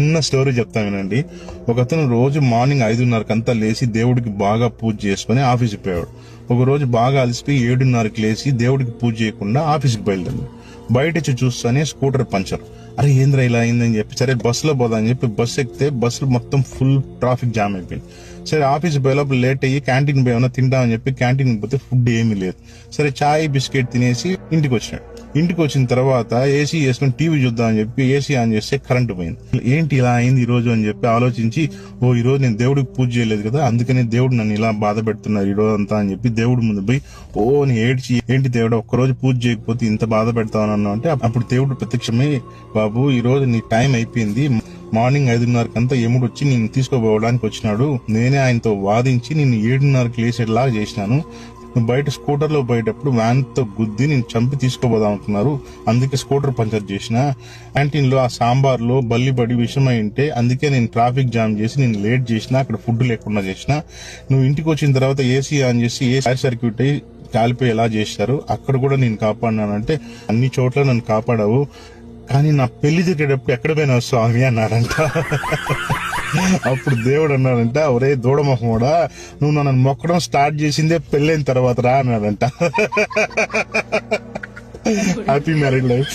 చిన్న స్టోరీ చెప్తాను వినండి. ఒకతను రోజు మార్నింగ్ 5:30 లేచి దేవుడికి బాగా పూజ చేసుకుని ఆఫీస్కి పోయాడు. ఒక రోజు బాగా అలసిపోయి 7:30 లేచి దేవుడికి పూజ చేయకుండా ఆఫీస్కి బయలుదేరాడు. బయట వచ్చి చూస్తానే స్కూటర్ పంచర్. అరే ఏంద్రా ఇలా అయిందని చెప్పి సరే బస్సులో పోదామని చెప్పి బస్సు ఎక్కితే బస్సులో మొత్తం ఫుల్ ట్రాఫిక్ జామ్ అయిపోయింది. సరే ఆఫీస్ పోయేలోపు లేట్ అయ్యి క్యాంటీన్ పోయి ఏమైనా తింటామని చెప్పి క్యాంటీన్ పోతే ఫుడ్ ఏమీ లేదు. సరే చాయ్ బిస్కెట్ తినేసి ఇంటికి వచ్చినాడు. ఇంటికి వచ్చిన తర్వాత ఏసీ వేసుకుని టీవీ చూద్దామని చెప్పి ఏసీ ఆన్ చేస్తే కరెంట్ పోయింది. ఏంటి ఇలా అయింది ఈ రోజు అని చెప్పి ఆలోచించి, ఈ రోజు నేను దేవుడికి పూజ చేయలేదు కదా, అందుకనే దేవుడు నన్ను ఇలా బాధ పెడుతున్నారు ఈ రోజు అంతా అని చెప్పి దేవుడి ముందు పోయి నీ ఏడ్చి, ఏంటి దేవుడు ఒక్కరోజు పూజ చేయకపోతే ఇంత బాధ పెడతావు అంటే అప్పుడు దేవుడు ప్రత్యక్షమై, బాబు ఈ రోజు నీ టైం అయిపోయింది, మార్నింగ్ 5:30 ఎముడు వచ్చి నిన్ను తీసుకోపోవడానికి వచ్చినాడు, నేనే ఆయనతో వాదించి నిన్ను 7:30 లేచేలాగా చేసినాను, నువ్వు బయట స్కూటర్ లో పోయేటప్పుడు వ్యాన్ తో గుద్ది నేను చంపి తీసుకోపోదాం అనుకున్నారు, అందుకే స్కూటర్ పంచర్ చేసిన, క్యాంటీన్ లో ఆ సాంబార్ లో బల్లిపడి విషమై ఉంటే అందుకే నేను ట్రాఫిక్ జామ్ చేసి నేను లేట్ చేసిన, అక్కడ ఫుడ్ లేకుండా చేసిన, నువ్వు ఇంటికి వచ్చిన తర్వాత ఏసీ ఆన్ చేసి షార్ట్ సర్క్యూట్ అయ్యి కాలిపోయి ఎలా చేశారు, అక్కడ కూడా నేను కాపాడినానంటే అన్ని చోట్ల నన్ను కాపాడావు, కానీ నా పెళ్లి జరిగేటప్పుడు ఎక్కడ పోయినా స్వామి అన్నాడంట. అప్పుడు దేవుడు అన్నాడంట, ఒరే దూడమొహమోడా, నువ్వు నన్ను మొక్కడం స్టార్ట్ చేసిందే పెళ్ళైన తర్వాత రా అన్నాడంట. Happy married life.